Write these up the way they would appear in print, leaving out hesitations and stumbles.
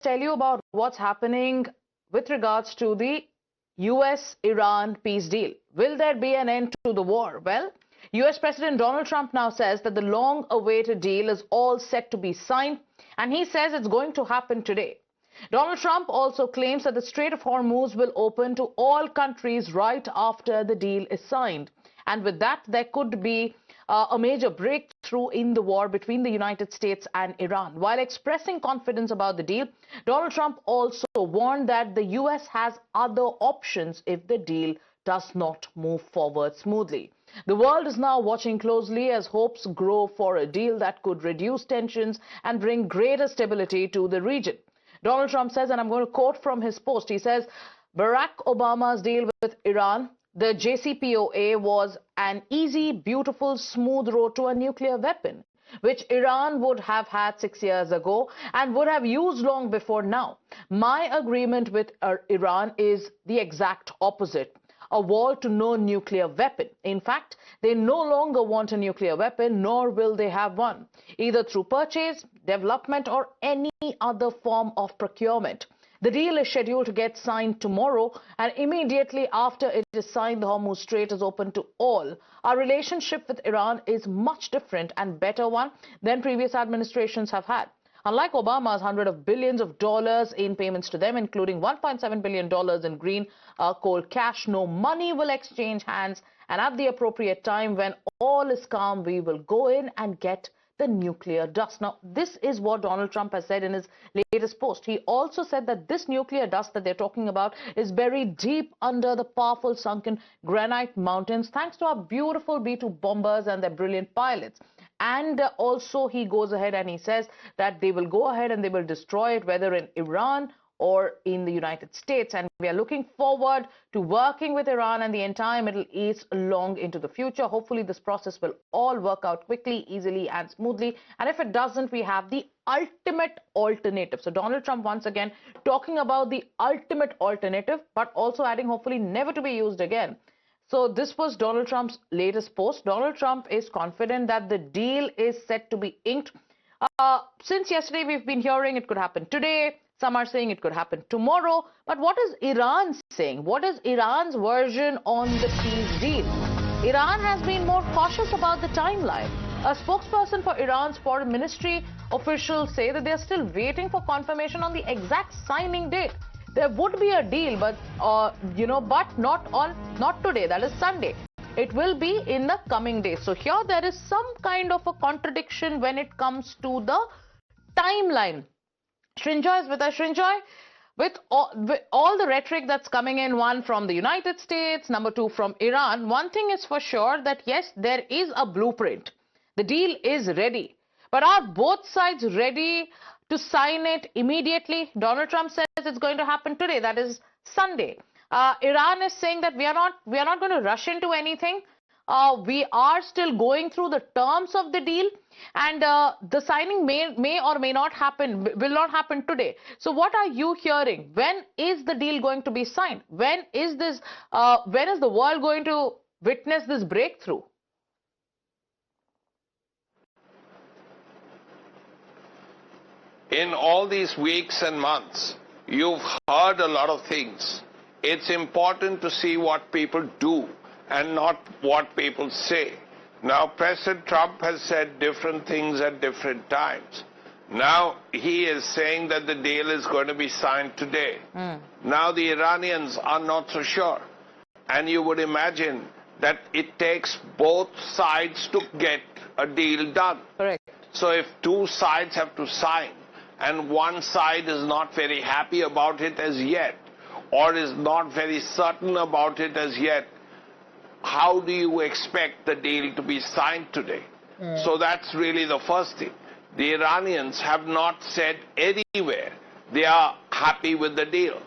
tell you about what's happening with regards to the US-Iran peace deal. Will there be an end to the war? Well, US President Donald Trump now says that the long-awaited deal is all set to be signed, and he says it's going to happen today. Donald Trump also claims that the Strait of Hormuz will open to all countries right after the deal is signed. And with that, there could be a major breakthrough in the war between the United States and Iran. While expressing confidence about the deal, Donald Trump also warned that the US has other options if the deal does not move forward smoothly. The world is now watching closely as hopes grow for a deal that could reduce tensions and bring greater stability to the region. Donald Trump says, and I'm going to quote from his post, he says, Barack Obama's deal with Iran, the JCPOA, was an easy, beautiful, smooth road to a nuclear weapon, which Iran would have had 6 years ago and would have used long before now. My agreement with Iran is the exact opposite. A wall to no nuclear weapon. In fact, they no longer want a nuclear weapon, nor will they have one, either through purchase, development, or any other form of procurement. The deal is scheduled to get signed tomorrow, and immediately after it is signed, the Hormuz Strait is open to all. Our relationship with Iran is much different and better one than previous administrations have had. Unlike Obama's hundreds of billions of dollars in payments to them, including $1.7 billion in green coal cash, no money will exchange hands. And at the appropriate time, when all is calm, we will go in and get the nuclear dust. Now, this is what Donald Trump has said in his latest post. He also said that this nuclear dust that they're talking about is buried deep under the powerful sunken granite mountains, thanks to our beautiful B-2 bombers and their brilliant pilots. And also he goes ahead and he says that they will go ahead and they will destroy it, whether in Iran or in the United States. And we are looking forward to working with Iran and the entire Middle East long into the future. Hopefully this process will all work out quickly, easily and smoothly. And if it doesn't, we have the ultimate alternative. So Donald Trump once again talking about the ultimate alternative, but also adding hopefully never to be used again. So this was Donald Trump's latest post. Donald Trump is confident that the deal is set to be inked. Since yesterday, we've been hearing it could happen today. Some are saying it could happen tomorrow. But what is Iran saying? What is Iran's version on the peace deal? Iran has been more cautious about the timeline. A spokesperson for Iran's foreign ministry officials say that they are still waiting for confirmation on the exact signing date. There would be a deal, but but not today. That is Sunday. It will be in the coming days. So here there is some kind of a contradiction when it comes to the timeline. Srinjoy is with us. Srinjoy, with all the rhetoric that's coming in, one from the United States, number two from Iran, one thing is for sure that yes, there is a blueprint. The deal is ready. But are both sides ready to sign it immediately? Donald Trump says it's going to happen today. That is Sunday. Iran is saying that we are not going to rush into anything. We are still going through the terms of the deal, and the signing may or may not happen, will not happen today. So what are you hearing? When is the deal going to be signed? When is this? When is the world going to witness this breakthrough? In all these weeks and months, you've heard a lot of things. It's important to see what people do and not what people say. Now, President Trump has said different things at different times. Now, he is saying that the deal is going to be signed today. Now, the Iranians are not so sure. And you would imagine that it takes both sides to get a deal done. Correct. So if two sides have to sign, and one side is not very happy about it as yet, or is not very certain about it as yet, how do you expect the deal to be signed today? So that's really the first thing. The Iranians have not said anywhere they are happy with the deal,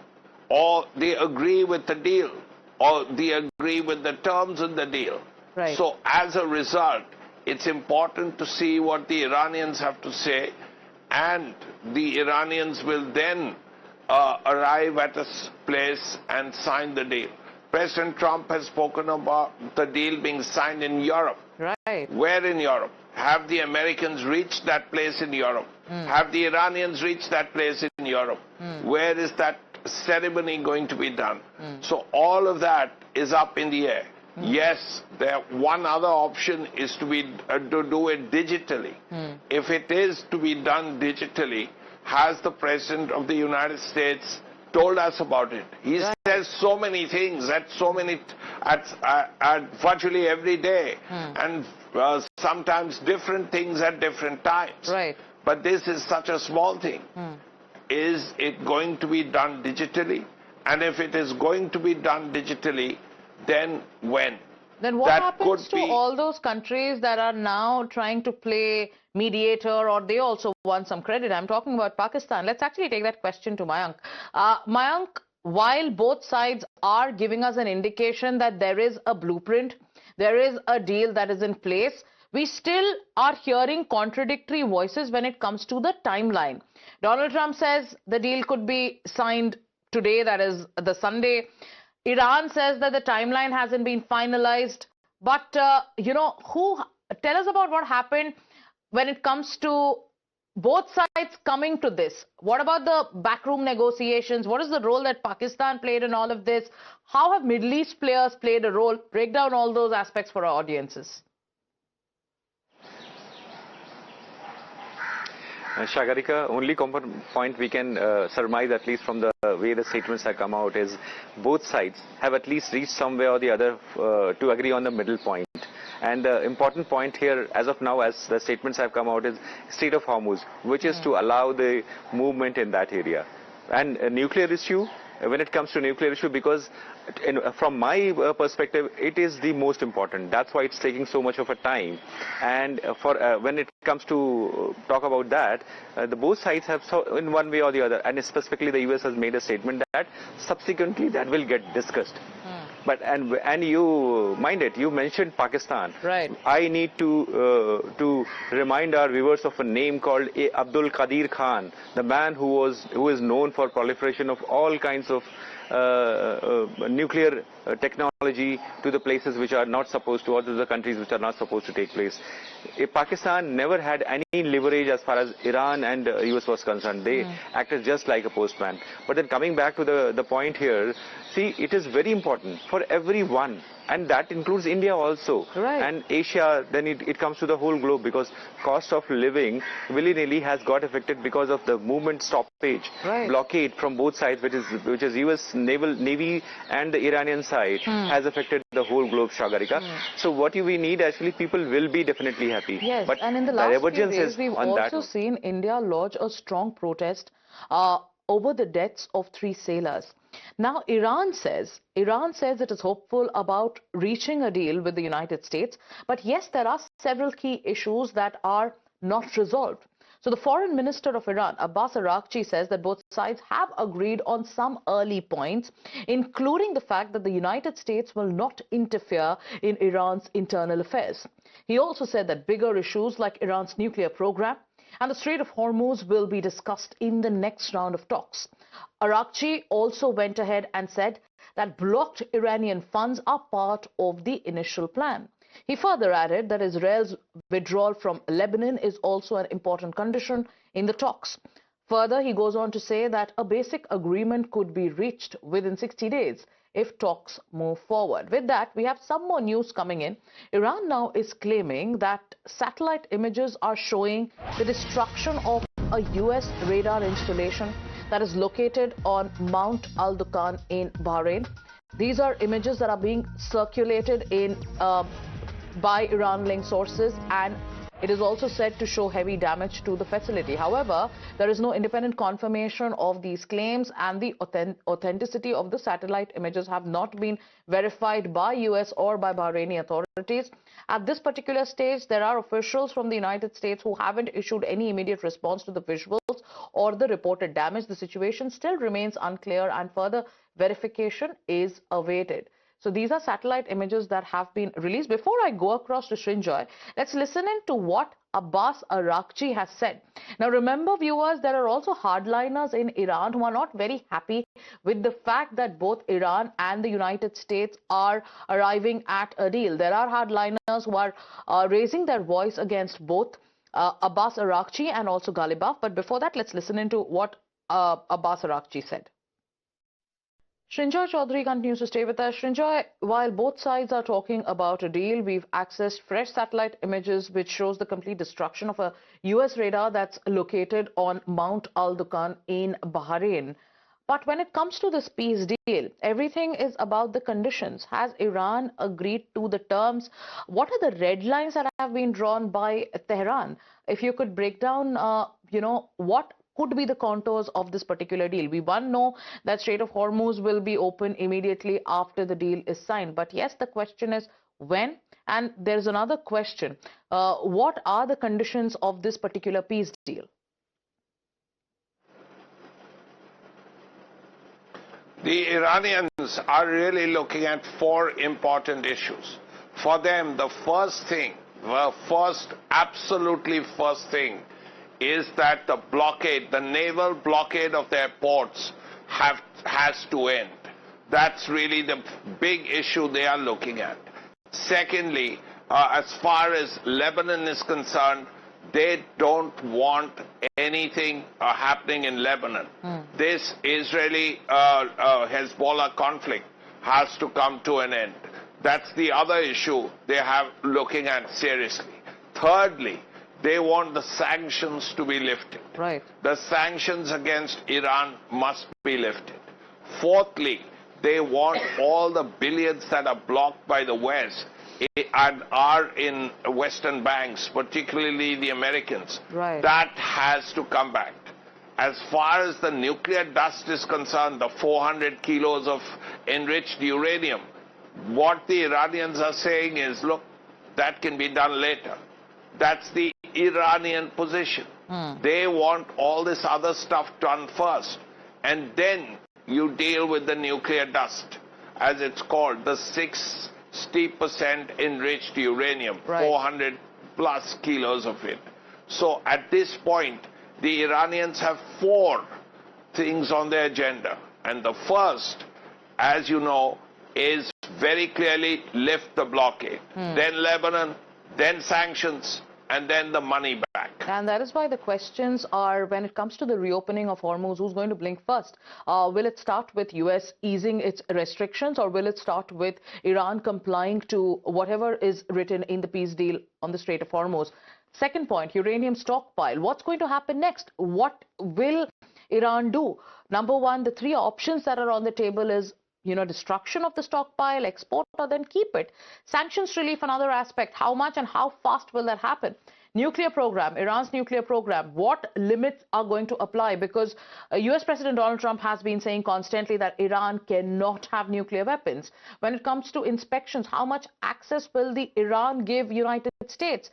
or they agree with the deal, or they agree with the terms of the deal. Right. So as a result, it's important to see what the Iranians have to say, and the Iranians will then arrive at a place and sign the deal. President Trump has spoken about the deal being signed in Europe. Right. Where in Europe? Have the Americans reached that place in Europe? Have the Iranians reached that place in Europe? Europe. Where is that ceremony going to be done? So all of that is up in the air. Yes, one other option is to do it digitally. If it is to be done digitally, has the President of the United States told us about it? He says so many things at virtually every day, and sometimes different things at different times. Right. But this is such a small thing. Is it going to be done digitally? And if it is going to be done digitally, then when? Then what happens to all those countries that are now trying to play mediator, or they also want some credit? I'm talking about Pakistan. Let's actually take that question to Mayank. Mayank, while both sides are giving us an indication that there is a blueprint, there is a deal that is in place, we still are hearing contradictory voices when it comes to the timeline. Donald Trump says the deal could be signed today, that is the Sunday. Iran says that the timeline hasn't been finalized. But, tell us about what happened when it comes to both sides coming to this. What about the backroom negotiations? What is the role that Pakistan played in all of this? How have Middle East players played a role? Break down all those aspects for our audiences. Shagarika, only common point we can surmise, at least from the way the statements have come out, is both sides have at least reached somewhere or the other to agree on the middle point. And the important point here, as of now, as the statements have come out, is Strait of Hormuz, which is to allow the movement in that area. And a nuclear issue, when it comes to nuclear issue, because from my perspective, it is the most important. That's why it's taking so much of a time. And when it comes to talk about that, the both sides have, in one way or the other, and specifically the US has made a statement that subsequently that will get discussed. But and you mentioned Pakistan. Right. I need to remind our viewers of a name called Abdul Qadir Khan, the man who is known for proliferation of all kinds of nuclear technology to the places which are not supposed to, or to the countries which are not supposed to take place. Pakistan never had any leverage as far as Iran and US was concerned. They acted just like a postman. But then coming back to the point here, see, it is very important for everyone, and that includes India also, and Asia. Then it comes to the whole globe, because cost of living willy-nilly has got affected because of the movement stoppage, blockade from both sides, which is US Navy and the Iranian side, has affected the whole globe, Shagarika. So what we need, actually, people will be definitely happy. Yes, but and in the last few days, we've also that seen India lodge a strong protest over the deaths of 3 sailors. Now, Iran says it is hopeful about reaching a deal with the United States. But yes, there are several key issues that are not resolved. So the foreign minister of Iran, Abbas Araghchi, says that both sides have agreed on some early points, including the fact that the United States will not interfere in Iran's internal affairs. He also said that bigger issues like Iran's nuclear program and the Strait of Hormuz will be discussed in the next round of talks. Araghchi also went ahead and said that blocked Iranian funds are part of the initial plan. He further added that Israel's withdrawal from Lebanon is also an important condition in the talks. Further, he goes on to say that a basic agreement could be reached within 60 days if talks move forward. With that, we have some more news coming in. Iran now is claiming that satellite images are showing the destruction of a US radar installation that is located on Mount Al-Dukan in Bahrain. These are images that are being circulated by Iran-linked sources, and it is also said to show heavy damage to the facility. However, there is no independent confirmation of these claims, and the authenticity of the satellite images have not been verified by US or by Bahraini authorities. At this particular stage, there are officials from the United States who haven't issued any immediate response to the visuals or the reported damage. The situation still remains unclear, and further verification is awaited. So these are satellite images that have been released. Before I go across to Srinjoy, let's listen in to what Abbas Araghchi has said. Now, remember, viewers, there are also hardliners in Iran who are not very happy with the fact that both Iran and the United States are arriving at a deal. There are hardliners who are raising their voice against both Abbas Araghchi and also Ghalibaf. But before that, let's listen into what Abbas Araghchi said. Srinjoy Chaudhary continues to stay with us. Srinjoy, while both sides are talking about a deal, we've accessed fresh satellite images which shows the complete destruction of a US radar that's located on Mount Al-Dukan in Bahrain. But when it comes to this peace deal, everything is about the conditions. Has Iran agreed to the terms? What are the red lines that have been drawn by Tehran? If you could break down, what could be the contours of this particular deal. We know that Strait of Hormuz will be open immediately after the deal is signed. But yes, the question is when? And there's another question. What are the conditions of this particular peace deal? The Iranians are really looking at four important issues. For them, the absolutely first thing, is that the blockade, the naval blockade of their ports has to end. That's really the big issue they are looking at. Secondly, as far as Lebanon is concerned, they don't want anything happening in Lebanon. This Israeli-Hezbollah conflict has to come to an end. That's the other issue they have looking at seriously. Thirdly, they want the sanctions to be lifted. Right. The sanctions against Iran must be lifted. Fourthly, they want all the billions that are blocked by the West and are in Western banks, particularly the Americans. Right. That has to come back. As far as the nuclear dust is concerned, the 400 kilos of enriched uranium, what the Iranians are saying is, look, that can be done later. That's the Iranian position. They want all this other stuff done first. And then you deal with the nuclear dust, as it's called, the 60% enriched uranium, right. 400 plus kilos of it. So at this point, the Iranians have four things on their agenda. And the first, as you know, is very clearly lift the blockade. Then Lebanon, then sanctions, and then the money back. And that is why the questions are, when it comes to the reopening of Hormuz, who's going to blink first? Will it start with US easing its restrictions, or will it start with Iran complying to whatever is written in the peace deal on the Strait of Hormuz? Second point, uranium stockpile. What's going to happen next? What will Iran do? Number one, the three options that are on the table is, destruction of the stockpile, export, or then keep it. Sanctions relief, another aspect. How much and how fast will that happen? Nuclear program, Iran's nuclear program, what limits are going to apply? Because US President Donald Trump has been saying constantly that Iran cannot have nuclear weapons. When it comes to inspections, how much access will the Iran give United States?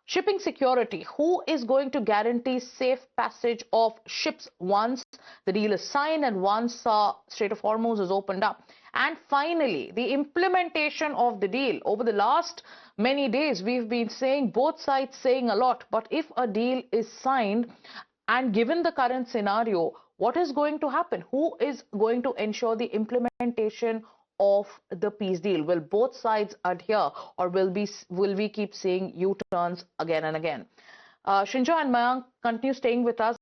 Shipping security, who is going to guarantee safe passage of ships once the deal is signed and once Strait of Hormuz is opened up? And finally, the implementation of the deal. Over the last many days, we've been saying, both sides saying a lot, but if a deal is signed and given the current scenario, what is going to happen? Who is going to ensure the implementation of the peace deal? Will both sides adhere, or will we keep seeing U-turns again and again? Srinjoy and Mayank, continue staying with us.